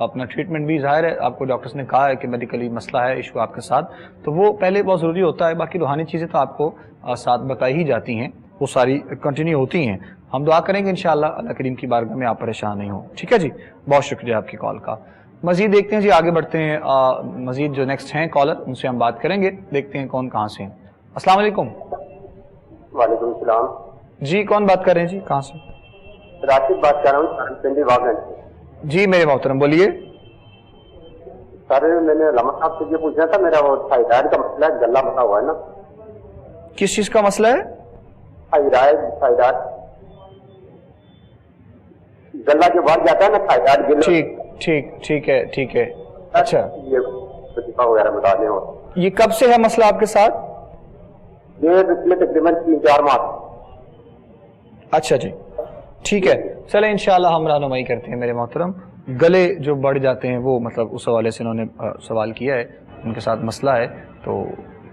اپنا ٹریٹمنٹ بھی ظاہر ہے آپ کو ڈاکٹرز نے کہا ہے کہ میڈیکلی مسئلہ ہے ایشو آپ کے ساتھ، تو وہ پہلے بہت ضروری ہوتا ہے. باقی روحانی چیزیں تو آپ کو ساتھ بتائی ہی جاتی ہیں، وہ ساری کنٹینیو ہوتی ہیں. ہم دعا کریں گے انشاءاللہ اللہ کریم کی بارگاہ میں آپ پریشان نہیں ہوں. ٹھیک ہے جی، بہت شکریہ آپ کی کال کا. مزید دیکھتے ہیں جی، آگے بڑھتے ہیں. مزید جو نیکسٹ ہیں کالر ان سے ہم بات کریں گے، دیکھتے ہیں کون کہاں سے ہیں. السلام علیکم. وعلیکم السلام. جی کون بات کر رہے ہیں جی، کہاں سے؟ راشد بات کر رہا ہوں پنڈی واگن سے. جی میرے محترم بولیے. سر میں نے علامہ صاحب سے یہ پوچھنا تھا، میرا وہ تھائرائڈ کا مسئلہ ہے، گلا بتا ہوا ہے نا. کس چیز کا مسئلہ ہے؟ تھائرائڈ گلا جو بڑھ جاتا ہے نا، تھائرائڈ گلا. ٹھیک ہے. اچھا یہ وظیفہ وغیرہ بتا دیں. یہ کب سے ہے مسئلہ آپ کے ساتھ؟ یہ پچھلے تقریباً 3-4 ماہ. اچھا جی ٹھیک ہے، چلیں انشاءاللہ ہم رہنمائی کرتے ہیں میرے محترم. گلے جو بڑھ جاتے ہیں وہ مطلب اس حوالے سے انہوں نے سوال کیا ہے، ان کے ساتھ مسئلہ ہے تو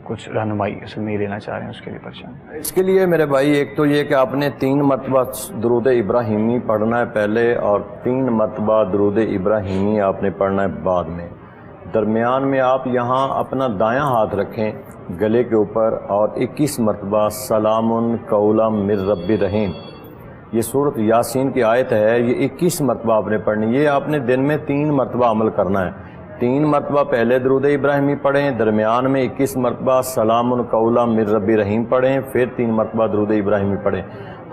کچھ رہنمائی اس میں لینا چاہ رہے ہیں، اس کے لیے پریشان. اس کے لیے میرے بھائی ایک تو یہ کہ آپ نے 3 مرتبہ درود ابراہیمی پڑھنا ہے پہلے، اور 3 مرتبہ درود ابراہیمی آپ نے پڑھنا ہے بعد میں. درمیان میں آپ یہاں اپنا دایاں ہاتھ رکھیں گلے کے اوپر، اور 21 مرتبہ سلام قولا من رب رحیم، یہ سورۃ یاسین کی آیت ہے، یہ 21 مرتبہ آپ نے پڑھنی. یہ آپ نے دن میں 3 مرتبہ عمل کرنا ہے. 3 مرتبہ پہلے درود ابراہیمی پڑھیں، درمیان میں 21 مرتبہ سلام قولا من رب رحیم پڑھیں، پھر 3 مرتبہ درود ابراہیمی پڑھیں.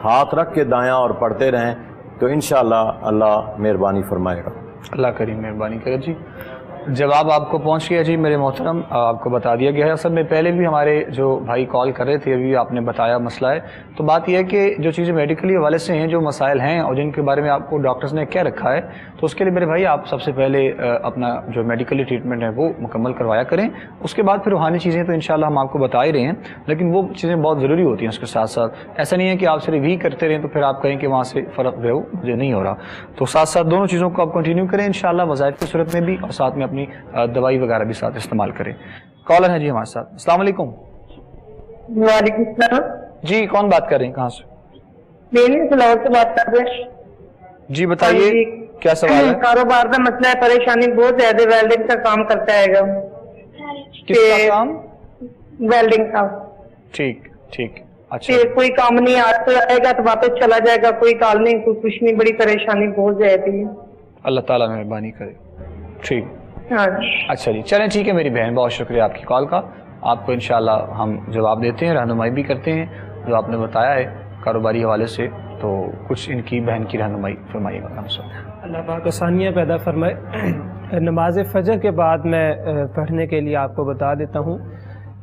ہاتھ رکھ کے دایاں اور پڑھتے رہیں تو انشاءاللہ اللہ مہربانی فرمائے گا. اللہ کریم مہربانی کرے. جی جواب آپ کو پہنچ گیا جی میرے محترم، آپ کو بتا دیا گیا ہے. اصل میں پہلے بھی ہمارے جو بھائی کال کر رہے تھے ابھی آپ نے بتایا مسئلہ ہے. تو بات یہ ہے کہ جو چیزیں میڈیکلی حوالے سے ہیں، جو مسائل ہیں اور جن کے بارے میں آپ کو ڈاکٹرز نے کیا رکھا ہے، تو اس کے لیے میرے بھائی آپ سب سے پہلے اپنا جو میڈیکلی ٹریٹمنٹ ہے وہ مکمل کروایا کریں. اس کے بعد پھر روحانی چیزیں تو انشاءاللہ ہم آپ کو بتا ہی رہے ہیں، لیکن وہ چیزیں بہت ضروری ہوتی ہیں اس کے ساتھ ساتھ. ایسا نہیں ہے کہ آپ صرف ہی کرتے رہیں تو پھر آپ کہیں کہ وہاں سے فرق جو ہے وہ مجھے نہیں ہو رہا. تو ساتھ ساتھ دونوں چیزوں کو آپ کنٹینیو کریں انشاءاللہ وظائف کی صورت میں بھی، اور ساتھ میں اپنی دوائی وغیرہ بھی ساتھ استعمال کریں. کالر ہے جی ہمارے ساتھ. السلام علیکم. وعلیکم السلام. جی کون بات کر رہے ہیں، کہاں سے؟ فلاور سے بات کر رہے ہیں. جی بتائیے کیا سوال ہے؟ کاروبار کا مسئلہ ہے، پریشانی بہت زیادہ. ویلڈنگ کا کام کرتا ہے گا. کس کا کام؟ ویلڈنگ کا. ٹھیک اچھا. کوئی کام نہیں، آج تو آئے گا تو واپس چلا جائے گا، کوئی کال نہیں، کوئی کچھ نہیں. بڑی پریشانی بہت زیادہ ہے. اللہ تعالیٰ مہربانی کرے. ٹھیک ہاں اچھا جی چلیں ٹھیک ہے میری بہن، بہت شکریہ آپ کی کال کا. آپ کو انشاءاللہ ہم جواب دیتے ہیں، رہنمائی بھی کرتے ہیں جو آپ نے بتایا ہے کاروباری حوالے سے. تو کچھ ان کی بہن کی رہنمائی فرمائیے گا ہم سب. اللہ پاک آسانیاں پیدا فرمائے. نماز فجر کے بعد میں پڑھنے کے لیے آپ کو بتا دیتا ہوں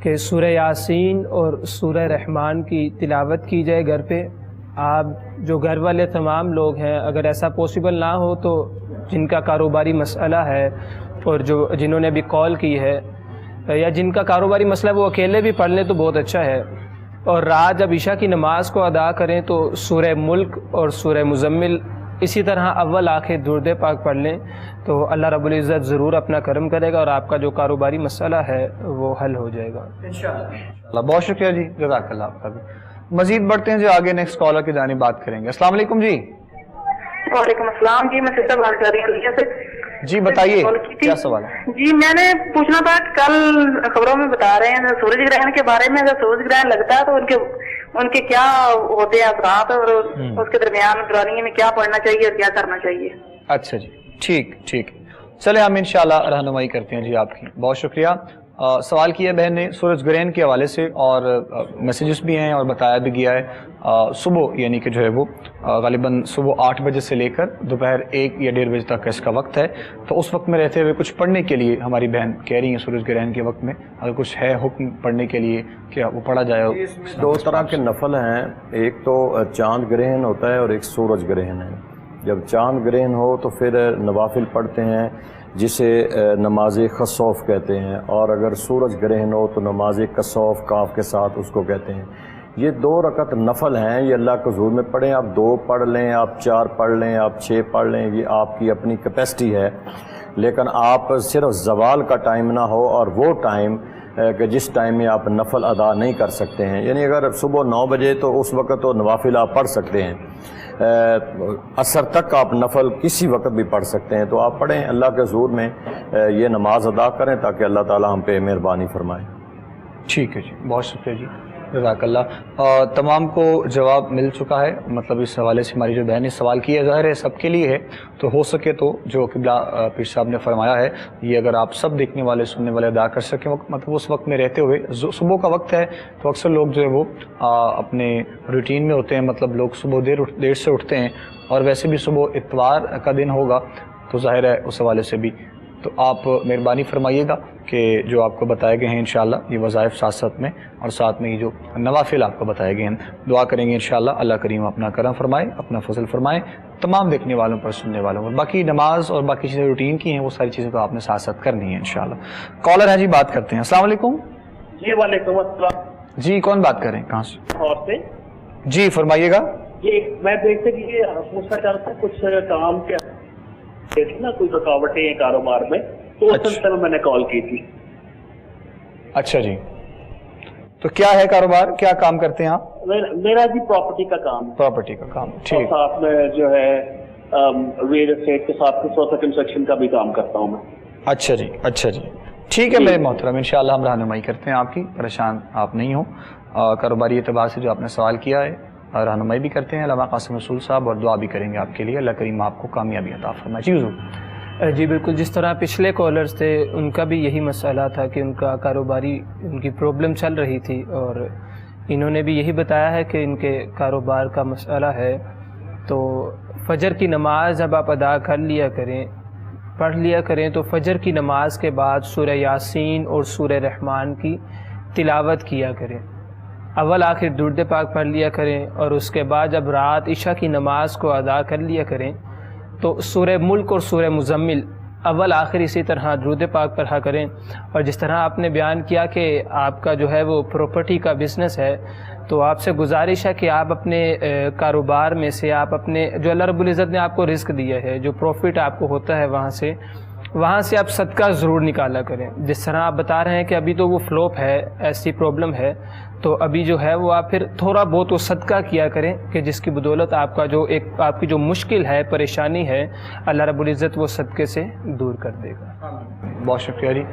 کہ سورہ یاسین اور سورہ رحمان کی تلاوت کی جائے گھر پہ. آپ جو گھر والے تمام لوگ ہیں، اگر ایسا پاسبل نہ ہو تو جن کا کاروباری مسئلہ ہے اور جنہوں نے ابھی کال کی ہے، یا جن کا کاروباری مسئلہ وہ اکیلے بھی پڑھ لیں تو بہت اچھا ہے. اور رات جب عشاء کی نماز کو ادا کریں تو سورہ ملک اور سورہ مزمل اسی طرح اول آخر درود پاک پڑھ لیں تو اللہ رب العزت ضرور اپنا کرم کرے گا اور آپ کا جو کاروباری مسئلہ ہے وہ حل ہو جائے گا انشاءاللہ. بہت شکریہ جی، جزاک اللہ آپ کا بھی. مزید بڑھتے ہیں جی آگے، نیکسٹ کالر کی جانب بات کریں گے. السلام علیکم جی. وعلیکم السلام. جی میں سسٹر بات کر رہی ہوں. جی بتائیے کیا سوال ہے؟ جی میں نے پوچھنا تھا، کل خبروں میں بتا رہے ہیں سورج گرہن کے بارے میں. اگر سورج گرہن لگتا ہے تو ان کے کیا ہوتے ہیں اثرات، اور اس کے درمیان دورانیے میں کیا پڑھنا چاہیے اور کیا کرنا چاہیے؟ اچھا جی ٹھیک چلے ہم انشاءاللہ رہنمائی کرتے ہیں جی آپ کی. بہت شکریہ. سوال کیا بہن نے سورج گرہن کے حوالے سے، اور میسیجز بھی ہیں اور بتایا بھی گیا ہے. صبح یعنی کہ جو ہے وہ غالباً صبح 8 بجے سے لے کر دوپہر 1 یا 1:30 بجے تک کا اس کا وقت ہے. تو اس وقت میں رہتے ہوئے کچھ پڑھنے کے لیے ہماری بہن کہہ رہی ہیں سورج گرہن کے وقت میں اگر کچھ ہے حکم پڑھنے کے لیے کیا وہ پڑھا جائے؟ 2 طرح کے نفل ہیں، ایک تو چاند گرہن ہوتا ہے اور ایک سورج گرہن ہے. جب چاند گرہن ہو تو پھر نوافل پڑھتے ہیں جسے نماز خسوف کہتے ہیں، اور اگر سورج گرہن ہو تو نماز کسوف کاف کے ساتھ اس کو کہتے ہیں. یہ 2 رکعت نفل ہیں، یہ اللہ کے حضور میں پڑھیں. آپ 2 پڑھ لیں، آپ 4 پڑھ لیں، آپ 6 پڑھ لیں، یہ آپ کی اپنی کیپیسٹی ہے. لیکن آپ صرف زوال کا ٹائم نہ ہو اور وہ ٹائم کہ جس ٹائم میں آپ نفل ادا نہیں کر سکتے ہیں، یعنی اگر صبح 9 بجے تو اس وقت تو نوافل آپ پڑھ سکتے ہیں، عصر تک آپ نفل کسی وقت بھی پڑھ سکتے ہیں، تو آپ پڑھیں، اللہ کے حضور میں یہ نماز ادا کریں تاکہ اللہ تعالی ہم پہ مہربانی فرمائے۔ ٹھیک ہے جی، بہت شکریہ جی، جزاک اللہ۔ تمام کو جواب مل چکا ہے، مطلب اس حوالے سے ہماری جو بہن نے سوال کیا ہے ظاہر ہے سب کے لیے ہے، تو ہو سکے تو جو قبلہ پیر صاحب نے فرمایا ہے یہ اگر آپ سب دیکھنے والے سننے والے ادا کر سکیں، مطلب اس وقت میں رہتے ہوئے، صبح کا وقت ہے تو اکثر لوگ جو ہے وہ اپنے روٹین میں ہوتے ہیں، مطلب لوگ صبح دیر سے اٹھتے ہیں، اور ویسے بھی صبح اتوار کا دن ہوگا تو ظاہر ہے اس حوالے سے بھی تو آپ مہربانی فرمائیے گا کہ جو آپ کو بتائے گئے ہیں انشاءاللہ یہ وظائف ساتھ میں، اور ساتھ میں یہ جو نوافل آپ کو بتائے گئے ہیں دعا کریں گے انشاءاللہ اللہ کریم اپنا کرم فرمائے، اپنا فضل فرمائے تمام دیکھنے والوں پر، سننے والوں پر۔ باقی نماز اور باقی چیزیں روٹین کی ہیں وہ ساری چیزیں تو آپ نے ساتھ کرنی ہیں انشاءاللہ۔ کالر ہے جی، بات کرتے ہیں۔ السلام علیکم جی وعلیکم السلام جی، کون بات کر رہے ہیں، کہاں سے؟ اور سے جی فرمائیے گا۔ یہ میں دیکھتے کہ یہ پوچھنا چاہتا ہوں کچھ کام کے نا کوئی رکاوٹیں ہیں کاروبار میں، تو اس سلسلے میں میں نے کال کی تھی۔ اچھا جی، تو کیا ہے کاروبار، کیا کام کرتے ہیں آپ؟ میرا جی پراپرٹی کا کام ہے، پراپرٹی کا کام، اور ٹھیک۔ ساتھ میں جو ہے ریل اسٹیٹ کے ساتھ سوسا کنسٹرکشن کا بھی کام کرتا ہوں میں۔ اچھا جی، اچھا جی، ٹھیک ہے میرے محترم، انشاءاللہ ہم رہنمائی کرتے ہیں آپ کی، پریشان آپ نہیں ہوں۔ کاروباری اعتبار سے جو آپ نے سوال کیا ہے رہنمائی بھی کرتے ہیں علامہ قاسم رسول صاحب، اور دعا بھی کریں گے آپ کے لیے، اللہ کریم آپ کو کامیابی عطا فرمائے۔ جی حضور۔ جی بالکل، جس طرح پچھلے کالرز تھے ان کا بھی یہی مسئلہ تھا کہ ان کا کاروباری ان کی پرابلم چل رہی تھی، اور انہوں نے بھی یہی بتایا ہے کہ ان کے کاروبار کا مسئلہ ہے، تو فجر کی نماز جب آپ ادا کر لیا کریں، پڑھ لیا کریں، تو فجر کی نماز کے بعد سورہ یاسین اور سورہ رحمان کی تلاوت کیا کریں، اول آخر درود پاک پڑھ لیا کریں، اور اس کے بعد جب رات عشاء کی نماز کو ادا کر لیا کریں تو سورہ ملک اور سورہ مزمل اول آخر اسی طرح درود پاک پڑھا کریں۔ اور جس طرح آپ نے بیان کیا کہ آپ کا جو ہے وہ پراپرٹی کا بزنس ہے، تو آپ سے گزارش ہے کہ آپ اپنے کاروبار میں سے آپ اپنے جو اللہ رب العزت نے آپ کو رزق دیا ہے، جو پروفٹ آپ کو ہوتا ہے وہاں سے آپ صدقہ ضرور نکالا کریں۔ جس طرح آپ بتا رہے ہیں کہ ابھی تو وہ فلوپ ہے، ایسی پرابلم ہے، تو ابھی جو ہے وہ آپ پھر تھوڑا بہت وہ صدقہ کیا کریں کہ جس کی بدولت آپ کا جو آپ کی جو مشکل ہے، پریشانی ہے، اللہ رب العزت وہ صدقے سے دور کر دے گا۔ بہت شکریہ جی،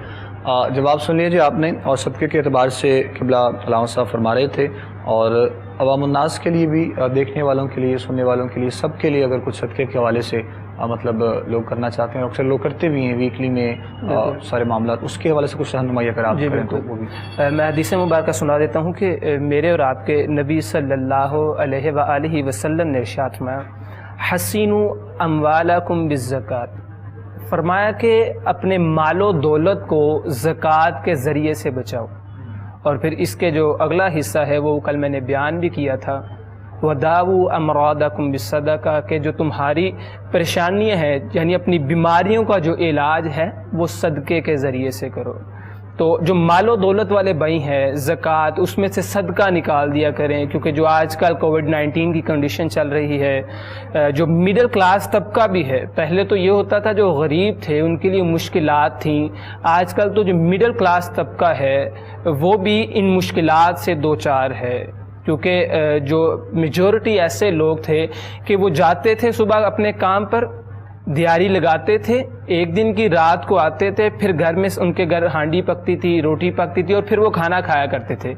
جواب سن لیجیے آپ نے، اور صدقے کے اعتبار سے قبلہ علامہ صاحب فرما رہے تھے، اور عوام الناس کے لیے بھی، دیکھنے والوں کے لیے، سننے والوں کے لیے، سب کے لیے اگر کچھ صدقے کے حوالے سے مطلب لوگ کرنا چاہتے ہیں، اکثر لوگ کرتے بھی ہیں ویکلی میں سارے معاملات، اس کے حوالے سے کچھ رہنمائی اگر آپ کریں تو وہ بھی۔ میں حدیث مبارکہ سنا دیتا ہوں کہ میرے اور آپ کے نبی صلی اللہ علیہ وآلہ وسلم نے ارشاد فرمایا، حسینوا اموالکم بالزکوٰۃ، فرمایا کہ اپنے مال و دولت کو زکوٰۃ کے ذریعے سے بچاؤ۔ اور پھر اس کے جو اگلا حصہ ہے وہ کل میں نے بیان بھی کیا تھا، وَدَاوُوا أَمْرَاضَكُمْ بِالصَّدَقَةِ، کہ جو تمہاری پریشانیاں ہیں، یعنی اپنی بیماریوں کا جو علاج ہے وہ صدقے کے ذریعے سے کرو۔ تو جو مال و دولت والے بھائی ہیں، زکوٰۃ اس میں سے صدقہ نکال دیا کریں، کیونکہ جو آج کل کووڈ-19 کی کنڈیشن چل رہی ہے، جو مڈل کلاس طبقہ بھی ہے، پہلے تو یہ ہوتا تھا جو غریب تھے ان کے لیے مشکلات تھیں، آج کل تو جو مڈل کلاس طبقہ ہے وہ بھی ان مشکلات سے دوچار ہے، کیونکہ جو میجورٹی ایسے لوگ تھے کہ وہ جاتے تھے صبح اپنے کام پر، دیاری لگاتے تھے، ایک دن کی رات کو آتے تھے، پھر گھر میں ان کے گھر ہانڈی پکتی تھی، روٹی پکتی تھی، اور پھر وہ کھانا کھایا کرتے تھے۔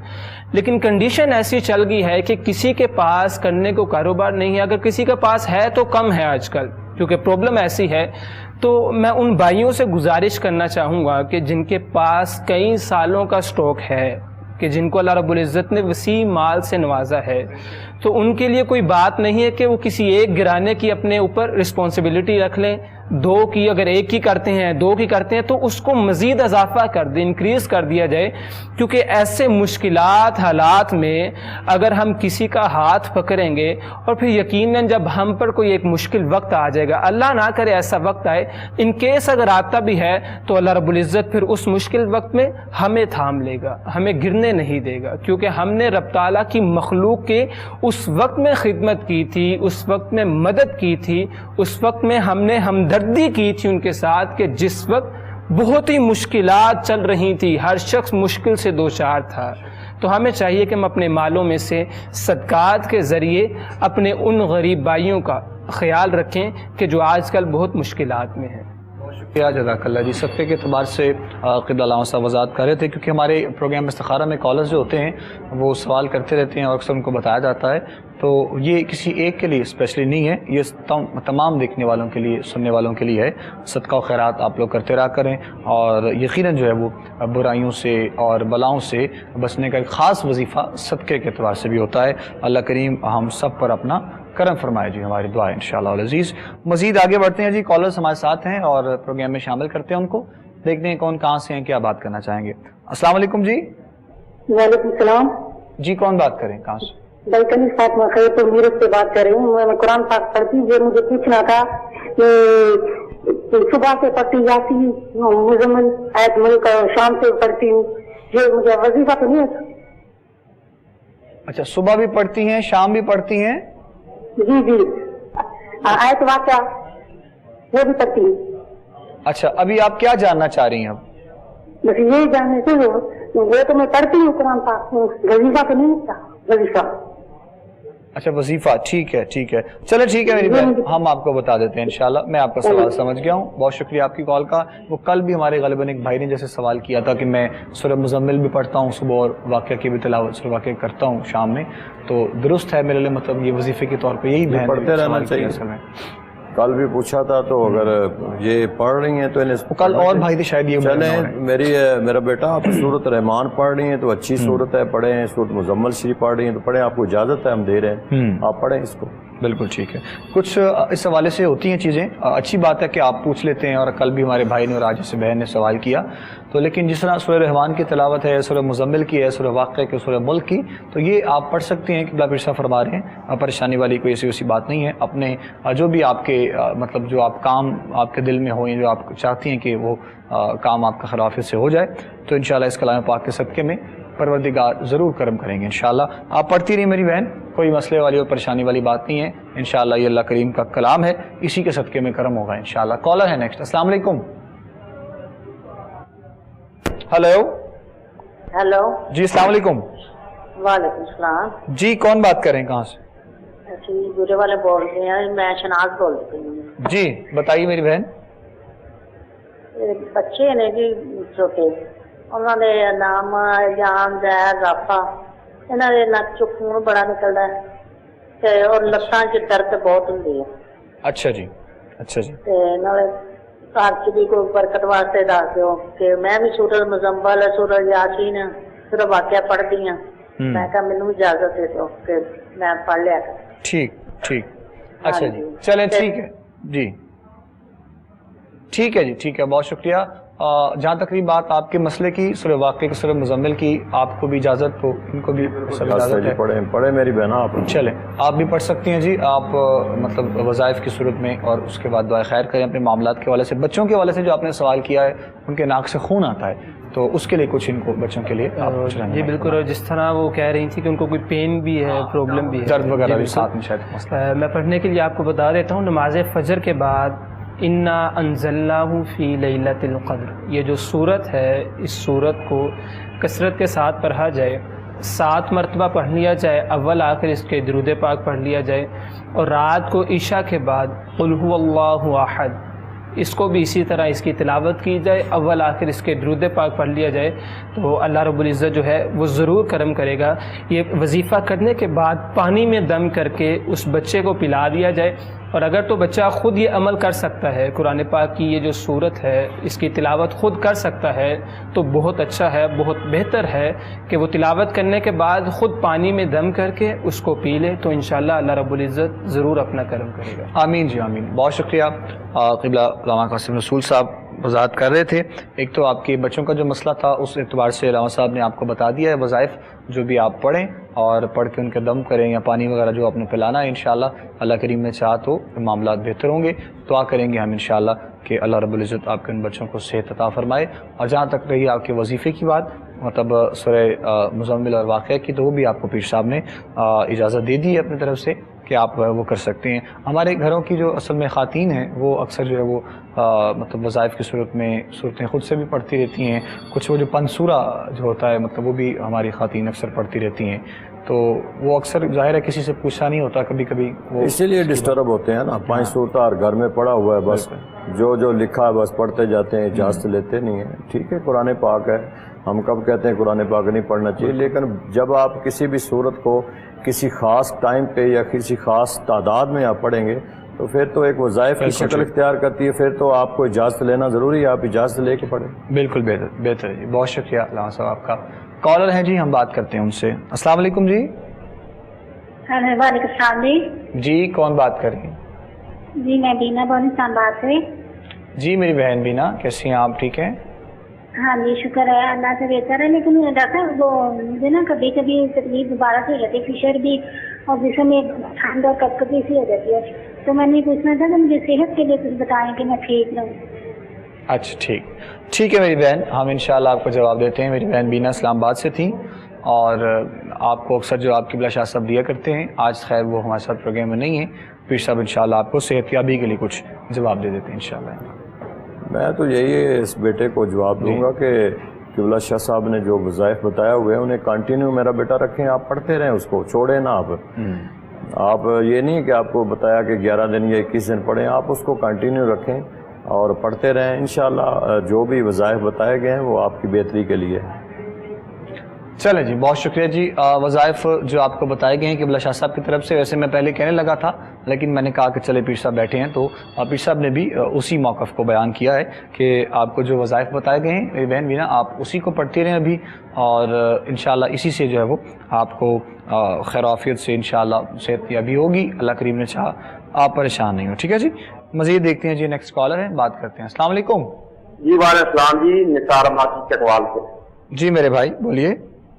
لیکن کنڈیشن ایسی چل گئی ہے کہ کسی کے پاس کرنے کو کاروبار نہیں ہے، اگر کسی کے پاس ہے تو کم ہے آج کل، کیونکہ پرابلم ایسی ہے۔ تو میں ان بھائیوں سے گزارش کرنا چاہوں گا کہ جن کے پاس کئی سالوں کا سٹاک ہے، کہ جن کو اللہ رب العزت نے وسیع مال سے نوازا ہے، تو ان کے لیے کوئی بات نہیں ہے کہ وہ کسی ایک گرانے کی اپنے اوپر رسپانسبلٹی رکھ لیں، دو کی اگر ایک کی کرتے ہیں، دو کی کرتے ہیں، تو اس کو مزید اضافہ کر دیں، انکریز کر دیا جائے، کیونکہ ایسے مشکلات حالات میں اگر ہم کسی کا ہاتھ پکڑیں گے اور پھر یقیناً جب ہم پر کوئی ایک مشکل وقت آ جائے گا، اللہ نہ کرے ایسا وقت آئے، ان کیس اگر آتا بھی ہے تو اللہ رب العزت پھر اس مشکل وقت میں ہمیں تھام لے گا، ہمیں گرنے نہیں دے گا، کیونکہ ہم نے رب تعالیٰ کی مخلوق کے اس وقت میں خدمت کی تھی، اس وقت میں مدد کی تھی، اس وقت میں ہم نے ہمدردی کی تھی ان کے ساتھ کہ جس وقت بہت ہی مشکلات چل رہی تھی، ہر شخص مشکل سے دوچار تھا، تو ہمیں چاہیے کہ ہم اپنے مالوں میں سے صدقات کے ذریعے اپنے ان غریب بھائیوں کا خیال رکھیں کہ جو آج کل بہت مشکلات میں ہیں۔ شکریہ، جزاک اللہ جی۔ صدقے کے اعتبار سے قبلہ علامہ صاحب وضاحت کر رہے تھے، کیونکہ ہمارے پروگرام استخارہ میں کالرز جو ہوتے ہیں وہ سوال کرتے رہتے ہیں اور اکثر ان کو بتایا جاتا ہے، تو یہ کسی ایک کے لیے اسپیشلی نہیں ہے، یہ تمام دیکھنے والوں کے لیے، سننے والوں کے لیے ہے۔ صدقہ و خیرات آپ لوگ کرتے رہا کریں، اور یقیناً جو ہے وہ برائیوں سے اور بلاؤں سے بچنے کا ایک خاص وظیفہ صدقے کے اعتبار سے بھی ہوتا ہے۔ اللہ کریم ہم سب پر اپنا کرم فرمائے جی، ہماری دعا ہے انشاءاللہ العزیز۔ مزید آگے بڑھتے ہیں جی، کالرز ہمارے ساتھ ہیں اور پروگرام میں شامل کرتے ہیں ان کو، دیکھتے ہیں کون کہاں سے ہیں، کیا بات کرنا چاہیں گے۔ السلام علیکم جی۔ وعلیکم السلام جی کون بات کریں، کہاں سے؟ بلکنی فاطمہ خیر تو میرٹ سے بات کر رہی ہوں، میں قرآن پاک پڑھتی ہوں، مجھے پوچھنا تھا کہ صبح سے پڑھتی جاتی ہوں مزمل آیت ملک، شام سے پڑھتی ہوں، یہ مجھے وظیفہ تو نہیں ہے؟ اچھا، صبح بھی پڑھتی ہیں، شام بھی پڑھتی ہیں؟ جی جی، آیت واقعہ وہ بھی پڑھتی ہوں۔ اچھا، ابھی آپ کیا جاننا چاہ رہی ہیں اب؟ بس یہی جاننے سے وہ تو میں پڑھتی ہوں قرآن پاک، وظیفہ تو نہیں ہوتا وظیفہ۔ اچھا وظیفہ، ٹھیک ہے ٹھیک ہے، چلے ٹھیک ہے میری بہن، ہم آپ کو بتا دیتے ہیں انشاءاللہ۔ میں آپ کا سوال سمجھ گیا ہوں، بہت شکریہ آپ کی کال کا۔ وہ کل بھی ہمارے غالباً ایک بھائی نے جیسے سوال کیا تھا کہ میں سورہ مزمل بھی پڑھتا ہوں صبح اور واقعہ کی بھی تلاوت سورہ واقعہ کرتا ہوں شام میں، تو درست ہے میرے لیے، مطلب یہ وظیفے کے طور پہ یہی بہن پڑھتے رہنا چاہیے۔ کل بھی پوچھا تھا، تو اگر یہ پڑھ رہی ہیں تو انہیں کل اور بھائی تھے شاید، یہ چلیں میرا بیٹا آپ سورۃ رحمان پڑھ رہی ہیں تو اچھی صورت ہے، پڑھیں۔ سورۃ مزمل شریف پڑھ رہی ہیں تو پڑھیں، آپ کو اجازت ہے، ہم دے رہے ہیں، آپ پڑھیں اس کو۔ بالکل ٹھیک ہے، کچھ اس حوالے سے ہوتی ہیں چیزیں، اچھی بات ہے کہ آپ پوچھ لیتے ہیں، اور کل بھی ہمارے بھائی نے اور آج سے بہن نے سوال کیا، تو لیکن جس طرح سورہ رحمان کی تلاوت ہے، سورہ مزمل کی ہے، سورہ واقعہ کی، سورہ ملک کی، تو یہ آپ پڑھ سکتے ہیں، قبلہ پیر صاحب فرما رہے ہیں، پریشانی والی کوئی ایسی بات نہیں ہے۔ اپنے جو بھی آپ کے مطلب جو آپ کام آپ کے دل میں ہو، جو آپ چاہتی ہیں کہ وہ کام آپ کا خلافت سے ہو جائے، تو انشاءاللہ اس کلام پاک کے صدقے میں پروردگار ضرور کرم کریں گے انشاءاللہ۔ آپ پڑھتی رہی میری بہن، کوئی مسئلے والی اور پریشانی والی بات نہیں ہے انشاءاللہ، یہ اللہ کریم کا کلام ہے، اسی کے صدقے میں کرم ہوگا انشاءاللہ۔ کالر ہے نیکسٹ۔ السلام علیکم۔ ہلو ہیلو، جی السلام علیکم۔ وعلیکم السلام جی کون بات کریں، کہاں سے؟ جی گرے والے بول رہے ہیں، میں شناز بول رہی ہوں۔ جی بتائیے میری بہن۔ بچے نے جی چھوٹے، انہوں نے نام جان زہر رافا، انہوں نے نک چ خون بڑا نکلتا ہے اور لتاں چ درد بہت ہوندی ہے۔ اچھا جی، اچھا جی۔ گھر چ بھی کوئی برکت واسطے دس دیو کہ میں بھی سورۃ مزمل، سورۃ یاسین، سورۃ واقعہ پڑھتی ہوں، میں کہا مینوں اجازت دے دو کہ میں پڑھ لیا کروں۔ ٹھیک ٹھیک، اچھا جی، چلیں ٹھیک ہے جی، ٹھیک ہے جی، ٹھیک ہے، بہت شکریہ۔ جہاں تک رہی بات آپ کے مسئلے کی، سورہ واقعہ کی، سورہ مزمل کی، آپ کو بھی اجازت ہو، ان کو بھی اجازت ہے، پڑھیں میری بہن آپ۔ چلیں آپ بھی پڑھ سکتی ہیں جی، آپ مطلب وظائف کی صورت میں، اور اس کے بعد دعائے خیر کریں اپنے معاملات کے حوالے سے۔ بچوں کے حوالے سے جو آپ نے سوال کیا ہے، ان کے ناک سے خون آتا ہے، تو اس کے لیے کچھ ان کو بچوں کے لیے آپ کچھ جی بالکل، اور جس طرح وہ کہہ رہی تھی کہ ان کو کوئی پین بھی ہے، پرابلم بھی ہے، درد وغیرہ بھی ساتھ میں شاید مسئلہ ہے۔ میں پڑھنے کے لیے آپ کو بتا دیتا ہوں، نماز فجر کے بعد انا انزلناہ فی لیلۃ القدر، یہ جو صورت ہے، اس صورت کو کثرت کے ساتھ پڑھا جائے، 7 مرتبہ پڑھ لیا جائے، اول آخر اس کے درود پاک پڑھ لیا جائے، اور رات کو عشاء کے بعد قل هو اللہ احد، اس کو بھی اسی طرح اس کی تلاوت کی جائے، اول آخر اس کے درود پاک پڑھ لیا جائے، تو اللہ رب العزت جو ہے وہ ضرور کرم کرے گا۔ یہ وظیفہ کرنے کے بعد پانی میں دم کر کے اس بچے کو پلا دیا جائے، اور اگر تو بچہ خود یہ عمل کر سکتا ہے، قرآن پاک کی یہ جو صورت ہے اس کی تلاوت خود کر سکتا ہے، تو بہت اچھا ہے، بہت بہتر ہے کہ وہ تلاوت کرنے کے بعد خود پانی میں دم کر کے اس کو پی لے، تو انشاءاللہ اللہ رب العزت ضرور اپنا کرم کرے گا۔ آمین جی آمین، بہت شکریہ۔ قبلہ علامہ قاسم رسول صاحب وضاحت کر رہے تھے، ایک تو آپ کے بچوں کا جو مسئلہ تھا اس اعتبار سے علامہ صاحب نے آپ کو بتا دیا ہے، وظائف جو بھی آپ پڑھیں اور پڑھ کے ان کے دم کریں، یا پانی وغیرہ جو آپ نے پلانا ہے، انشاءاللہ اللہ کریم نے چاہا تو معاملات بہتر ہوں گے۔ دعا کریں گے ہم انشاءاللہ کہ اللہ رب العزت آپ کے ان بچوں کو صحت عطا فرمائے۔ اور جہاں تک رہی آپ کے وظیفے کی بات، مطلب سورہ مزمل اور واقعہ کی، تو وہ بھی آپ کو پیر صاحب نے اجازت دے دی ہے اپنی طرف سے کہ آپ وہ کر سکتے ہیں. ہمارے گھروں کی جو اصل میں خواتین ہیں وہ اکثر جو ہے وہ مطلب وظائف کی صورت میں صورتیں خود سے بھی پڑھتی رہتی ہیں. کچھ وہ جو پنسورہ جو ہوتا ہے مطلب وہ بھی ہماری خواتین اکثر پڑھتی رہتی ہیں, تو وہ اکثر ظاہر ہے کسی سے پوچھا نہیں ہوتا, کبھی کبھی وہ اسی لیے ڈسٹرب ہوتے ہیں نا. 5 صورتیں اور گھر میں پڑا ہوا ہے, بس جو لکھا ہے بس پڑھتے جاتے ہیں, اجازت لیتے نہیں ہیں. ٹھیک ہے, قرآن پاک ہے, ہم کب کہتے ہیں قرآن پاک نہیں پڑھنا چاہیے, لیکن جب آپ کسی بھی صورت کو کسی خاص ٹائم پہ یا کسی خاص تعداد میں آپ پڑھیں گے تو پھر تو ایک وظائف کی شکل اختیار کرتی ہے, پھر تو آپ کو اجازت لینا ضروری ہے, آپ اجازت لے کے پڑھیں. بالکل بہتر جی, بہت شکریہ علامہ صاحب آپ کا. کالر ہیں جی, ہم بات کرتے ہیں ان سے. السلام علیکم جی. وعلیکم السلام جی. جی کون بات کر رہی ہیں؟ جی میں بینا اسلام آباد سے. جی میری بہن بینا, کیسی ہیں آپ؟ ٹھیک ہیں؟ ہاں جی شکر ہے, اللہ سے بہتر ہے. لیکن ڈاکٹر وہ مجھے نا کبھی کبھی تکلیف دوبارہ سے ہو جاتی ہے, فشر بھی, اور جسم میں ٹھنڈ اور کپکپی سی ہو جاتی ہے. تو میں نے پوچھنا تھا کہ مجھے صحت کے لیے کچھ بتائیں کہ میں ٹھیک رہوں. اچھا ٹھیک ہے میری بہن, ہم انشاءاللہ آپ کو جواب دیتے ہیں. میری بہن بینا اسلام آباد سے تھیں اور آپ کو اکثر جو آپ قبلہ شاہ صاحب دیا کرتے ہیں, آج خیر وہ ہمارے ساتھ پروگرام میں نہیں ہیں. پیر صاحب انشاءاللہ آپ کو صحت یابی کے لیے کچھ جواب دے دیتے ہیں انشاءاللہ. میں تو یہی اس بیٹے کو جواب دوں گا کہ قبلہ شاہ صاحب نے جو وظائف بتایا ہوئے ہیں انہیں کنٹینیو میرا بیٹا رکھیں, آپ پڑھتے رہیں, اس کو چھوڑیں نا. آپ یہ نہیں کہ آپ کو بتایا کہ 11 دن یا 21 دن پڑھیں, آپ اس کو کنٹینیو رکھیں اور پڑھتے رہیں. انشاءاللہ جو بھی وظائف بتائے گئے ہیں وہ آپ کی بہتری کے لیے ہے. چلیں جی, بہت شکریہ جی. وظائف جو آپ کو بتائے گئے ہیں قبلہ شاہ صاحب کی طرف سے, ویسے میں پہلے کہنے لگا تھا لیکن میں نے کہا کہ چلے پیر صاحب بیٹھے ہیں, تو پیر صاحب نے بھی اسی موقف کو بیان کیا ہے کہ آپ کو جو وظائف بتائے گئے ہیں میری بہن بینا, آپ اسی کو پڑھتے رہیں ابھی, اور انشاءاللہ اسی سے جو ہے وہ آپ کو خیر و عافیت سے انشاءاللہ صحت یابی ہوگی, اللہ کریم نے چاہا, آپ پریشان نہیں ہو. ٹھیک ہے جی, مزید دیکھتے ہیں جی. نیکسٹ کالر ہیں, بات کرتے ہیں. السلام علیکم. جی وعلیکم السلام جی, نثار ماکی چکوال سے. جی میرے بھائی بولیے.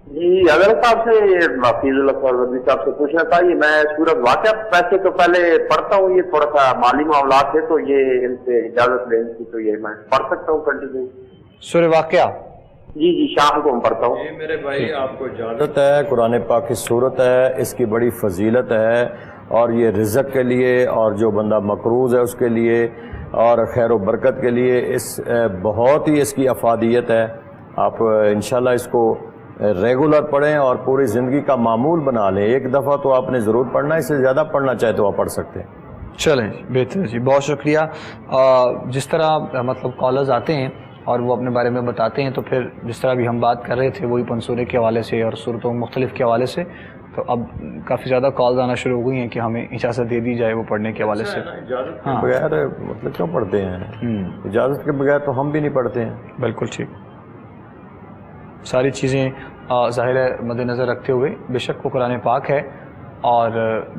جی حضرت صاحب سے, حفیظ اللہ صاحب سے پوچھنا تھا, یہ میں سورت واقعہ پیسے تو پہلے پڑھتا ہوں, یہ تھوڑا سا مالی معاملات ہے تو یہ ان سے اجازت لینی تھی, تو یہ میں پڑھ سکتا ہوں کنٹینیو؟ سورہ واقعہ جی شام کو میں پڑھتا ہوں. جی میرے بھائی آپ کو اجازت ہے, قرآن پاک کی صورت ہے, اس کی بڑی فضیلت ہے, اور یہ رزق کے لیے اور جو بندہ مقروض ہے اس کے لیے اور خیر و برکت کے لیے اس بہت ہی اس کی افادیت ہے. آپ انشاءاللہ اس کو ریگولر پڑھیں اور پوری زندگی کا معمول بنا لیں. ایک دفعہ تو آپ نے ضرور پڑھنا ہے, اس سے زیادہ پڑھنا چاہے تو آپ پڑھ سکتے ہیں. چلیں جی, بہتر جی, بہت شکریہ. جس طرح مطلب کالرز آتے ہیں اور وہ اپنے بارے میں بتاتے ہیں, تو پھر جس طرح بھی ہم بات کر رہے تھے وہی پنسورے کے حوالے سے اور صورتوں مختلف کے حوالے سے, تو اب کافی زیادہ کالز آنا شروع ہو گئی ہیں کہ ہمیں اجازت دے دی جائے وہ پڑھنے کے حوالے سے. اجازت کے بغیر مطلب کیوں پڑھتے ہیں؟ اجازت کے بغیر تو ہم بھی نہیں پڑھتے ہیں. بالکل ٹھیک. ساری چیزیں ظاہر ہے مد نظر رکھتے ہوئے, بے شک وہ قرآن پاک ہے, اور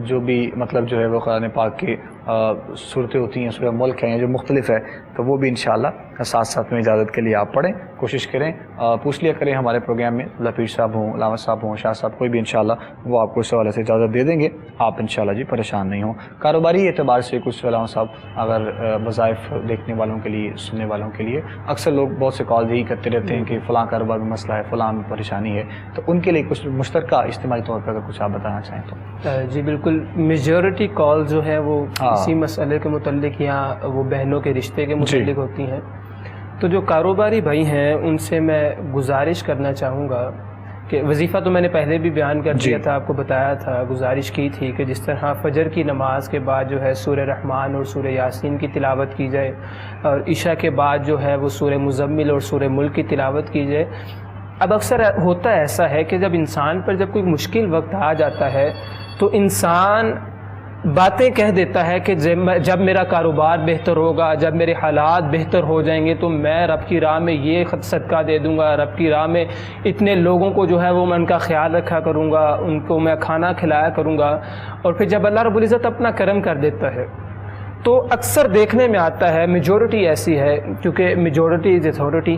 جو بھی مطلب جو ہے وہ قرآن پاک کی صورتیں ہوتی ہیں, سورہ ملک ہیں جو مختلف ہے, تو وہ بھی انشاءاللہ ساتھ ساتھ میں اجازت کے لیے آپ پڑھیں, کوشش کریں, پوچھ لیا کریں ہمارے پروگرام میں. پیر صاحب ہوں, علامہ صاحب ہوں, شاہ صاحب, کوئی بھی انشاءاللہ وہ آپ کو اس حوالے سے اجازت دے دیں گے. آپ انشاءاللہ جی پریشان نہیں ہوں. کاروباری اعتبار سے کچھ علامہ صاحب اگر وظائف دیکھنے والوں کے لیے, سننے والوں کے لیے, اکثر لوگ بہت سے کال یہی کرتے رہتے ہیں کہ فلاں کاروبار میں مسئلہ ہے, فلاں میں پریشانی ہے, تو ان کے لیے کچھ مشترکہ اجتماعی طور پر اگر کچھ آپ بتانا چاہیں تو. جی بالکل, میجورٹی کال جو ہے وہ اسی مسئلے کے متعلق یا وہ بہنوں کے رشتے کے متعلق ہوتی ہیں. تو جو کاروباری بھائی ہیں ان سے میں گزارش کرنا چاہوں گا کہ وظیفہ تو میں نے پہلے بھی بیان کر دیا تھا, آپ کو بتایا تھا, گزارش کی تھی کہ جس طرح فجر کی نماز کے بعد جو ہے سورہ رحمان اور سورہ یاسین کی تلاوت کی جائے, اور عشاء کے بعد جو ہے وہ سورہ مزمل اور سورہ ملک کی تلاوت کی جائے. اب اکثر ہوتا ایسا ہے کہ جب انسان پر جب کوئی مشکل وقت آ جاتا ہے تو انسان باتیں کہہ دیتا ہے کہ جب میرا کاروبار بہتر ہوگا, جب میرے حالات بہتر ہو جائیں گے تو میں رب کی راہ میں یہ صدقہ دے دوں گا, رب کی راہ میں اتنے لوگوں کو جو ہے وہ میں ان کا خیال رکھا کروں گا, ان کو میں کھانا کھلایا کروں گا. اور پھر جب اللہ رب العزت اپنا کرم کر دیتا ہے تو اکثر دیکھنے میں آتا ہے, میجورٹی ایسی ہے, کیونکہ میجورٹی از اتھارٹی,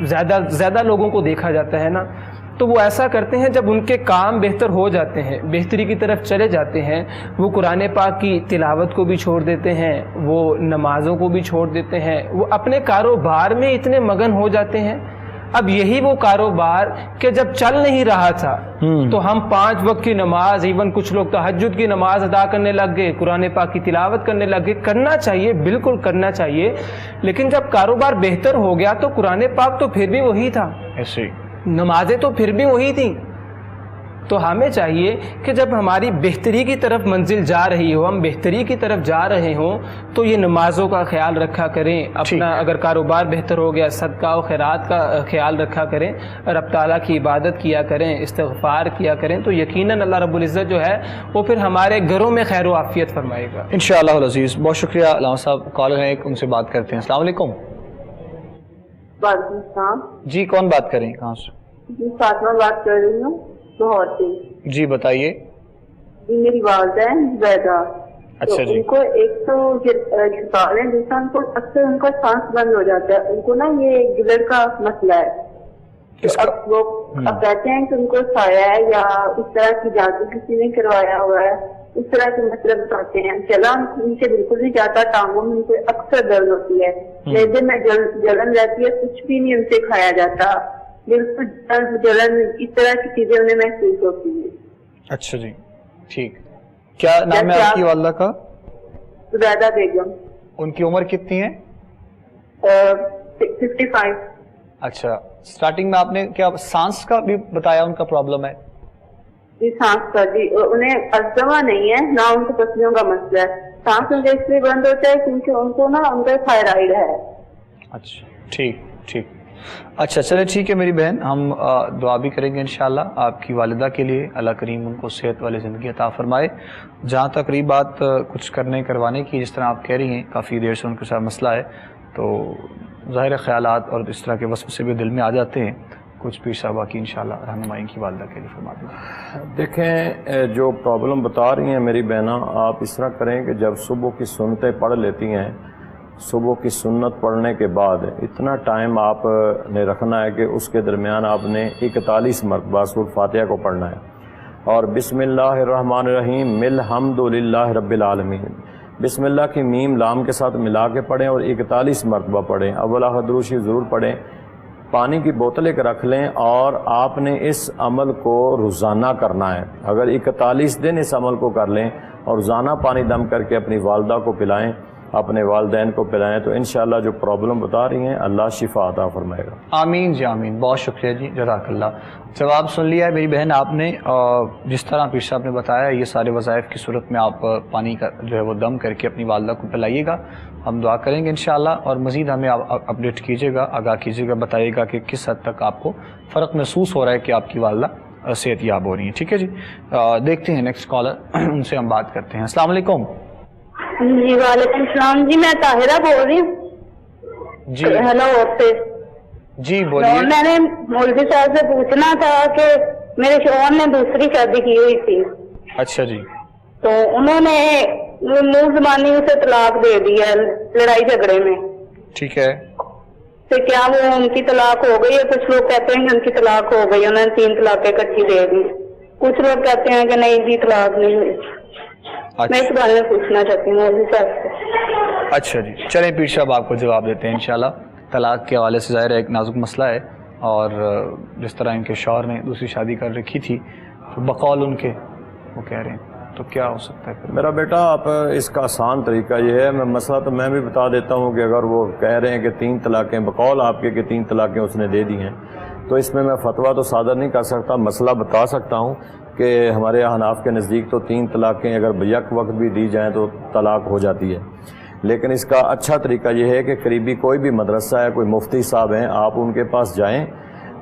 زیادہ لوگوں کو دیکھا جاتا ہے نا, تو وہ ایسا کرتے ہیں جب ان کے کام بہتر ہو جاتے ہیں, بہتری کی طرف چلے جاتے ہیں, وہ قرآن پاک کی تلاوت کو بھی چھوڑ دیتے ہیں, وہ نمازوں کو بھی چھوڑ دیتے ہیں, وہ اپنے کاروبار میں اتنے مگن ہو جاتے ہیں. اب یہی وہ کاروبار کہ جب چل نہیں رہا تھا تو ہم 5 وقت کی نماز، ایون کچھ لوگ تہجد کی نماز ادا کرنے لگ گئے، قرآن پاک کی تلاوت کرنے لگ گئے. کرنا چاہیے، بالکل کرنا چاہیے، لیکن جب کاروبار بہتر ہو گیا تو قرآن پاک تو پھر بھی وہی تھا، ایسے نمازیں تو پھر بھی وہی تھیں. تو ہمیں چاہیے کہ جب ہماری بہتری کی طرف منزل جا رہی ہو، ہم بہتری کی طرف جا رہے ہوں، تو یہ نمازوں کا خیال رکھا کریں. اپنا اگر کاروبار بہتر ہو گیا، صدقہ و خیرات کا خیال رکھا کریں، رب تعالیٰ کی عبادت کیا کریں، استغفار کیا کریں، تو یقیناً اللہ رب العزت جو ہے وہ پھر ہمارے گھروں میں خیر و عافیت فرمائے گا انشاءاللہ العزیز. بہت شکریہ علامہ صاحب. کالر ہیں ایک، ان سے بات کرتے ہیں. السلام علیکم. وعلیکم السلام. جی کون بات کریں، کہاں سے؟ جی فاطمہ بات کر رہی ہوں لاہور سے. جی بتائیے. جی میری والدہ ہیں زبیدہ. اچھا جی. ان کو ایک تو چھپال ہے، دوسرا ان کو اکثر ان کا سانس بند ہو جاتا ہے. ان کو نا یہ گلر کا مسئلہ ہے. اب وہ اب کہتے ہیں کہ ان کو سایہ ہے یا اس طرح کی جادو کسی نے کروایا ہوا ہے، اس طرح کے مسئلہ بتاتے ہیں. چلا ان سے بالکل نہیں جاتا، ٹانگوں میں ان سے اکثر درد ہوتی ہے، معدے میں جلن رہتی ہے، کچھ بھی نہیں ان سے کھایا جاتا، بالکل جلن اس طرح کی چیزیں انہیں محسوس ہوتی ہیں. اچھا جی ٹھیک. کیا نام ہے آپ کی والدہ کا؟ زبیدہ بیگم. ان کی عمر کتنی ہے؟ 55. اچھا. سٹارٹنگ میں آپ نے کیا سانس کا بھی بتایا ان کا پرابلم ہے؟ جی سانس کا. جی انہیں استھما نہیں ہے، نہ ان کو پسلیوں کا مسئلہ ہے. سانس ان کا اس لیے بند ہوتا ہے کیونکہ ان کو نا ان کا تھائرائڈ ہے. اچھا ٹھیک ٹھیک. اچھا چلے ٹھیک ہے میری بہن، ہم دعا بھی کریں گے انشاءاللہ آپ کی والدہ کے لیے. اللہ کریم ان کو صحت والی زندگی عطا فرمائے. جہاں تک رہی بات کچھ کروانے کی، جس طرح آپ کہہ رہی ہیں کافی دیر سے ان کے ساتھ مسئلہ ہے، تو ظاہر خیالات اور اس طرح کے وسوسے بھی دل میں آ جاتے ہیں. کچھ پیر صاحبہ کی انشاءاللہ رہنمائی کی والدہ کے لیے فرما دیں. دیکھیں جو پرابلم بتا رہی ہیں میری بہنہ، آپ اس طرح کریں کہ جب صبح کی سنتیں پڑھ لیتی ہیں، صبح کی سنت پڑھنے کے بعد اتنا ٹائم آپ نے رکھنا ہے کہ اس کے درمیان آپ نے 41 مرتبہ سورۃ فاتحہ کو پڑھنا ہے، اور بسم اللہ الرحمن الرحیم الحمد للہ رب العالمین، بسم اللہ کی میم لام کے ساتھ ملا کے پڑھیں اور 41 مرتبہ پڑھیں. اول درود شریف ضرور پڑھیں. پانی کی بوتل ایک رکھ لیں اور آپ نے اس عمل کو روزانہ کرنا ہے. اگر 41 دن اس عمل کو کر لیں اور روزانہ پانی دم کر کے اپنی والدہ کو پلائیں، اپنے والدین کو پلائیں، تو انشاءاللہ جو پرابلم بتا رہی ہیں اللہ شفا عطا فرمائے گا. آمین جی آمین. بہت شکریہ جی، جزاک اللہ. جواب سن لیا ہے میری بہن آپ نے. جس طرح پیر صاحب نے بتایا یہ سارے وظائف کی صورت میں آپ پانی کا جو ہے وہ دم کر کے اپنی والدہ کو پلائیے گا. ہم دعا کریں گے انشاءاللہ، اور مزید ہمیں اپڈیٹ کیجیے گا، آگاہ کیجیے گا، بتائیے گا کہ کس حد تک آپ کو فرق محسوس ہو رہا ہے کہ آپ کی والدہ صحت یاب ہو رہی ہیں. ٹھیک ہے جی. دیکھتے ہیں نیکسٹ کالر، ان سے ہم بات کرتے ہیں. السلام علیکم. جی وعلیکم السلام. جی میں طاہرہ بول رہی ہوں. جی ہیلو سے. جی بولیے. میں نے مولوی صاحب سے پوچھنا تھا کہ میرے شوہر نے دوسری شادی کی ہوئی تھی. اچھا جی. تو انہوں نے منہ زبانی اسے طلاق دے دی ہے لڑائی جھگڑے میں. ٹھیک ہے. تو کیا وہ ان کی طلاق ہو گئی ہے؟ کچھ لوگ کہتے ہیں کہ ان کی طلاق ہو گئی، انہوں نے 3 طلاقیں اکٹھی دے دی. کچھ لوگ کہتے ہیں کہ نہیں جی طلاق نہیں ہوئی. میں اس بارے میں پوچھنا چاہتی ہوں مولوی صاحب سے. اچھا جی چلیں پیر صاحب آپ کو جواب دیتے ہیں انشاءاللہ. طلاق کے حوالے سے ظاہر ہے ایک نازک مسئلہ ہے، اور جس طرح ان کے شوہر نے دوسری شادی کر رکھی تھی تو بقول ان کے وہ کہہ رہے ہیں، تو کیا ہو سکتا ہے؟ میرا بیٹا آپ اس کا آسان طریقہ یہ ہے، مسئلہ تو میں بھی بتا دیتا ہوں کہ اگر وہ کہہ رہے ہیں کہ 3 طلاقیں بقول آپ کے کہ 3 طلاقیں اس نے دے دی ہیں، تو اس میں فتویٰ تو صادر نہیں کر سکتا، مسئلہ بتا سکتا ہوں کہ ہمارے حناف کے نزدیک تو 3 طلاقیں اگر یک وقت بھی دی جائیں تو طلاق ہو جاتی ہے. لیکن اس کا اچھا طریقہ یہ ہے کہ قریبی کوئی بھی مدرسہ ہے، کوئی مفتی صاحب ہیں، آپ ان کے پاس جائیں،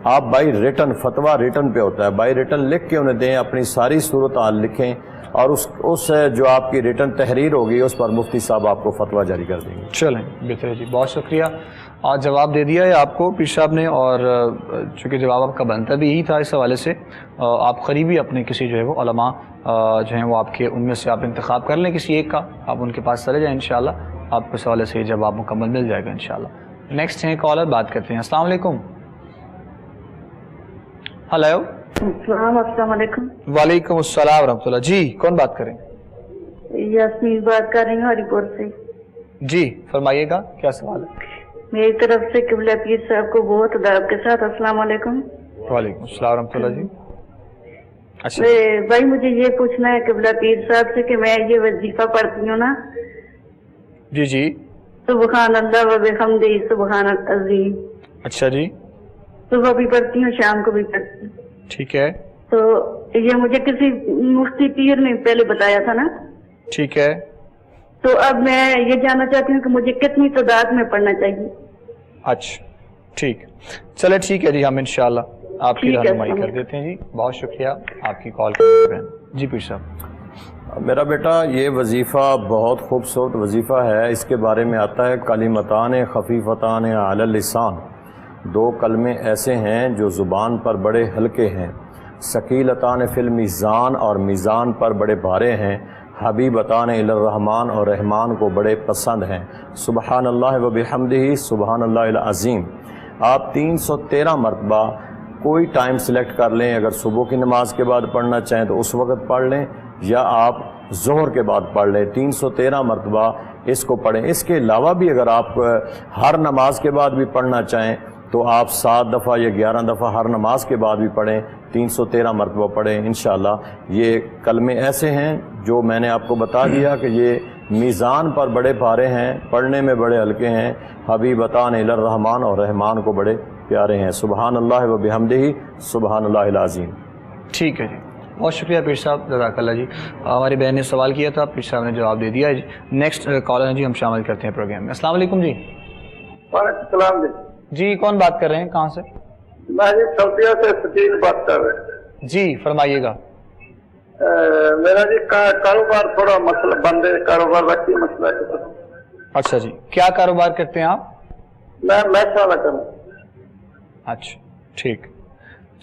آپ بائی ریٹن، فتویٰ ریٹن پہ ہوتا ہے، بائی ریٹن لکھ کے انہیں دیں، اپنی ساری صورتحال لکھیں، اور اس جو آپ کی ریٹن تحریر ہوگی اس پر مفتی صاحب آپ کو فتویٰ جاری کر دیں گے. چلیں بہتر جی، بہت شکریہ. آج جواب دے دیا ہے آپ کو پیر صاحب نے، اور چونکہ جواب آپ کا بنتا بھی یہی تھا اس حوالے سے، آپ قریبی اپنے کسی جو ہے وہ علماء جو ہیں وہ آپ کے ان میں سے آپ انتخاب کر لیں کسی ایک کا، آپ ان کے پاس چلے جائیں انشاءاللہ آپ کو اس حوالے سے جواب مکمل مل جائے گا انشاءاللہ. نیکسٹ ہیں کالر، بات کرتے ہیں. السلام علیکم. ہلو. السلام علیکم. وعلیکم السلام ورحمۃ اللہ. جی کون بات کریں؟ یاسمین بات کر رہی ہوں ہری پور سے. جی فرمائیے گا، کیا سوال ہے؟ میری طرف سے قبلہ پیر صاحب کو بہت ادب کے ساتھ السلام علیکم۔ وعلیکم السلام ورحمۃ اللہ جی۔ اچھا بھائی مجھے یہ پوچھنا ہے قبلہ پیر صاحب سے کہ میں یہ وظیفہ پڑھتی ہوں نا، جی جی، سبحان اللہ و بحمدہ سبحان العظیم، اچھا جی، صبح بھی پڑھتی ہوں شام کو بھی پڑھتی ہوں، ٹھیک ہے تو یہ مجھے کسی مفتی پیر نے پہلے بتایا تھا نا، ٹھیک ہے، تو اب میں یہ جاننا چاہتی ہوں کہ مجھے کتنی تعداد میں پڑھنا چاہیے؟ اچھا ٹھیک، چلے ٹھیک ہے جی، ہم انشاءاللہ آپ کی ٹھیک ہے، رہنمائی کر دیتے ہیں جی۔ بہت شکریہ آپ کی کال کرنے پر۔ جی پیر صاحب۔ میرا بیٹا یہ وظیفہ بہت خوبصورت وظیفہ ہے، اس کے بارے میں آتا ہے کلمتان خفیفتان علی اللسان، دو کلمے ایسے ہیں جو زبان پر بڑے ہلکے ہیں، ثقیلتان فی المیزان اور میزان پر بڑے بھارے ہیں، حبیبتان الی الرحمن اور رحمان کو بڑے پسند ہیں، سبحان اللہ و بحمدہ سبحان اللہ العظیم۔ آپ 313 مرتبہ کوئی ٹائم سلیکٹ کر لیں، اگر صبح کی نماز کے بعد پڑھنا چاہیں تو اس وقت پڑھ لیں یا آپ ظہر کے بعد پڑھ لیں، 313 مرتبہ اس کو پڑھیں۔ اس کے علاوہ بھی اگر آپ ہر نماز کے بعد بھی پڑھنا چاہیں تو آپ 7 دفعہ یا 11 دفعہ ہر نماز کے بعد بھی پڑھیں، 313 مرتبہ پڑھیں انشاءاللہ۔ یہ کلمے ایسے ہیں جو میں نے آپ کو بتا دیا کہ یہ میزان پر بڑے بھارے ہیں، پڑھنے میں بڑے ہلکے ہیں، حبیبتان الی الرحمن اور رحمان کو بڑے پیارے ہیں، سبحان اللہ و بحمدہ سبحان اللہ العظیم۔ ٹھیک ہے جی، بہت شکریہ پیر صاحب، جزاک اللہ جی۔ ہماری بہن نے سوال کیا تھا، پیر صاحب نے جواب دے دیا ہے جی۔ نیکسٹ کالر ہے جی، ہم شامل کرتے ہیں پروگرام میں۔ السلام علیکم جی۔ وعلیکم السلام جی۔ جی کون بات کر رہے ہیں، کہاں سے؟ میں جی سعودیہ سے سٹیل بات کر رہے ہیں جی فرمائیے گا۔ میرا جی کاروبار تھوڑا مسئلہ بند ہے، کاروبار رکھتی مسئلہ ہے۔ اچھا جی، کیا کاروبار کرتے ہیں آپ؟ میں والا کروں۔ اچھا ٹھیک،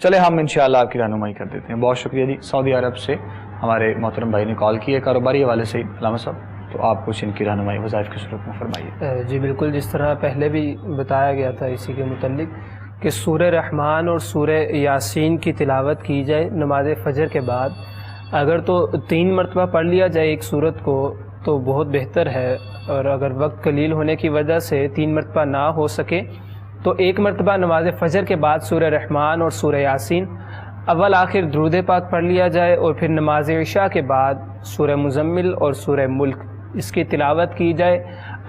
چلے ہم انشاءاللہ آپ کی رہنمائی کر دیتے ہیں۔ بہت شکریہ جی۔ سعودی عرب سے ہمارے محترم بھائی نے کال کی ہے کاروباری حوالے سے، علامہ صاحب تو آپ کچھ ان کی رہنمائی وظائف کی صورت میں فرمائیے۔ جی بالکل، جس طرح پہلے بھی بتایا گیا تھا اسی کے متعلق کہ سورہ رحمان اور سورہ یاسین کی تلاوت کی جائے نماز فجر کے بعد، اگر تو 3 مرتبہ پڑھ لیا جائے ایک سورت کو تو بہت بہتر ہے، اور اگر وقت قلیل ہونے کی وجہ سے 3 مرتبہ نہ ہو سکے تو 1 مرتبہ نماز فجر کے بعد سورہ رحمان اور سورہ یاسین اول آخر درود پاک پڑھ لیا جائے، اور پھر نماز عشاء کے بعد سورہ مزمل اور سورہ ملک اس کی تلاوت کی جائے،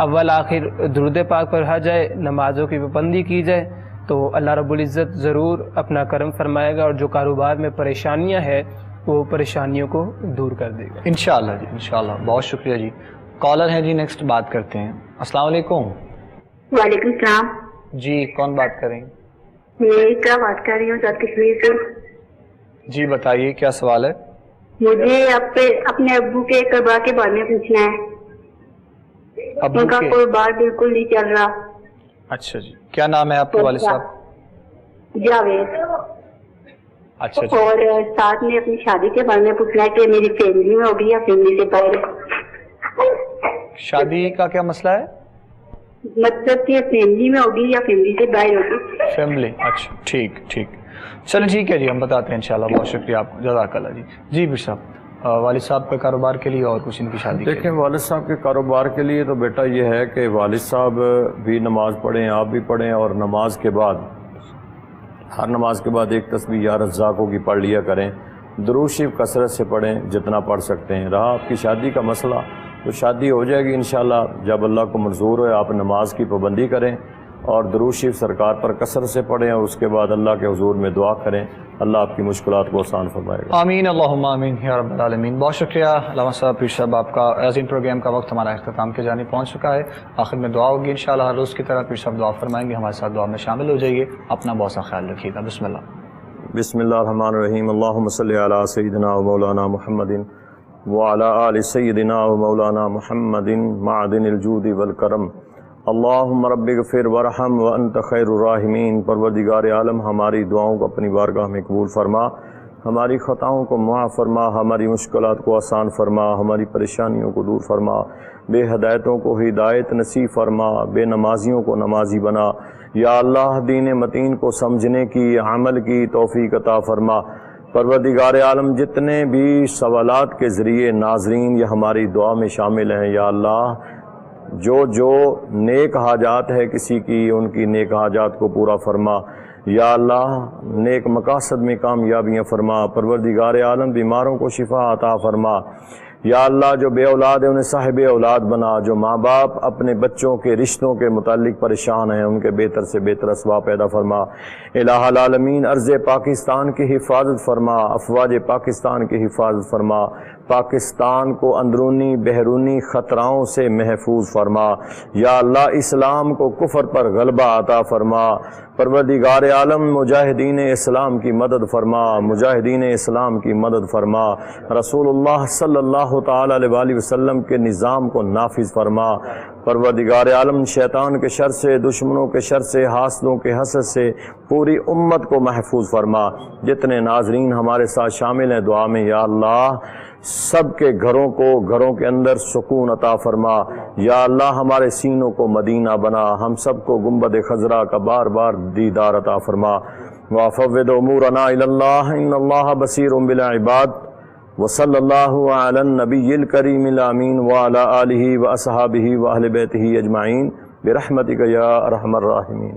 اول آخر درود پاک پڑھا جائے، نمازوں کی پابندی کی جائے، تو اللہ رب العزت ضرور اپنا کرم فرمائے گا، اور جو کاروبار میں پریشانیاں ہیں وہ پریشانیوں کو دور کر دے گا انشاءاللہ جی، انشاءاللہ۔ بہت شکریہ جی۔ کالر ہیں جی، نیکسٹ بات کرتے ہیں۔ السلام علیکم۔ وعلیکم السلام، جی کون بات کر رہی ہیں؟ میں کیا بات کر رہی ہوں جات کشمیر سے۔ جی بتائیے کیا سوال ہے؟ مجھے اپنے ابو کے کاروبار کے بارے میں پوچھنا ہے، ابو ان کا کے؟ کاروبار بالکل نہیں چل رہا۔ اچھا جی، کیا نام ہے آپ کے والد صاحب؟ جاوید۔ اچھا جی، اور ساتھ میں اپنی شادی کے بارے میں پوچھنا ہے کہ میری فیملی میں ہوگی یا فیملی سے باہر؟ شادی کا کیا مسئلہ ہے؟ مطلب کہ فیملی میں ہوگی یا فیملی سے باہر ہوگی؟ فیملی، اچھا ٹھیک ٹھیک، چلیں ٹھیک ہے جی، ہم بتاتے ہیں انشاءاللہ۔ بہت شکریہ آپ کو، جزاک اللہ جی۔ جی پیر صاحب، والد صاحب کے کاروبار کے لیے اور کچھ ان کی شادی کے دیکھیں والد صاحب کے کاروبار کے لیے تو بیٹا یہ ہے کہ والد صاحب بھی نماز پڑھیں، آپ بھی پڑھیں، اور نماز کے بعد ہر نماز کے بعد ایک تسبیح یا رزاقوں کی پڑھ لیا کریں، درود شریف کثرت سے پڑھیں جتنا پڑھ سکتے ہیں۔ رہا آپ کی شادی کا مسئلہ تو شادی ہو جائے گی انشاءاللہ، جب اللہ کو منظور ہوئے آپ نماز کی پابندی کریں اور درود شریف سرکار پر کثرت سے پڑھیں، اور اس کے بعد اللہ کے حضور میں دعا کریں، اللہ آپ کی مشکلات کو آسان فرمائے گا۔ آمین، اللہم آمین یا رب العالمین۔ بہت شکریہ علامہ صاحب، پیر صاحب، آپ کا عظیم پروگرام کا وقت ہمارا اختتام کے جانب پہنچ چکا ہے۔ آخر میں دعا ہوگی انشاءاللہ، ہر روز کی طرح پیر صاحب دعا فرمائیں گے، ہمارے ساتھ دعا میں شامل ہو جائیے۔ اپنا بہت سا خیال رکھیے گا۔ بسم اللہ۔ بسم اللہ الرحمن الرحیم، اللہم صلی علی سیدنا و مولانا محمد وعلی آل سیدنا و مولانا محمد معدن الجود والکرم، اللہم رب اغفر ورحم وانت خیر الراحمین۔ پروردگار عالم، ہماری دعاؤں کو اپنی بارگاہ میں قبول فرما، ہماری خطاؤں کو معاف فرما، ہماری مشکلات کو آسان فرما، ہماری پریشانیوں کو دور فرما، بے ہدایتوں کو ہدایت نصیب فرما، بے نمازیوں کو نمازی بنا، یا اللہ دین متین کو سمجھنے کی، عمل کی توفیق عطا فرما۔ پروردگار عالم، جتنے بھی سوالات کے ذریعے ناظرین یا ہماری دعا میں شامل ہیں، یا اللہ جو نیک حاجات ہے کسی کی، ان کی نیک حاجات کو پورا فرما یا اللہ، نیک مقاصد میں کامیابیاں فرما۔ پروردگار عالم بیماروں کو شفا عطا فرما یا اللہ، جو بے اولاد ہیں انہیں صاحب اولاد بنا، جو ماں باپ اپنے بچوں کے رشتوں کے متعلق پریشان ہیں ان کے بہتر سے بہتر اسباب پیدا فرما۔ الہ العالمین، ارض پاکستان کی حفاظت فرما، افواج پاکستان کی حفاظت فرما، پاکستان کو اندرونی بیرونی خطراؤں سے محفوظ فرما یا اللہ، اسلام کو کفر پر غلبہ عطا فرما۔ پروردگار عالم، مجاہدین اسلام کی مدد فرما، مجاہدین اسلام کی مدد فرما، رسول اللہ صلی اللہ تعالی علیہ وآلہ وسلم کے نظام کو نافذ فرما۔ پروردگار عالم، شیطان کے شر سے، دشمنوں کے شر سے، حاسدوں کے حسد سے پوری امت کو محفوظ فرما۔ جتنے ناظرین ہمارے ساتھ شامل ہیں دعا میں یا اللہ، سب کے گھروں کے اندر سکون عطا فرما یا اللہ، ہمارے سینوں کو مدینہ بنا، ہم سب کو گنبد خضرا کا بار بار دیدار عطا فرما۔ وَفَوِّضْ أُمُورَنَا إِلَى اللَّهِ إِنَّ اللَّهَ بَصِيرٌ بِالْعِبَادِ وصلی اللہ علی النبی الکریم الامین وعلی آلہ واصحابہ واہل بیتہ اجمعین برحمتک یا ارحم الراحمین۔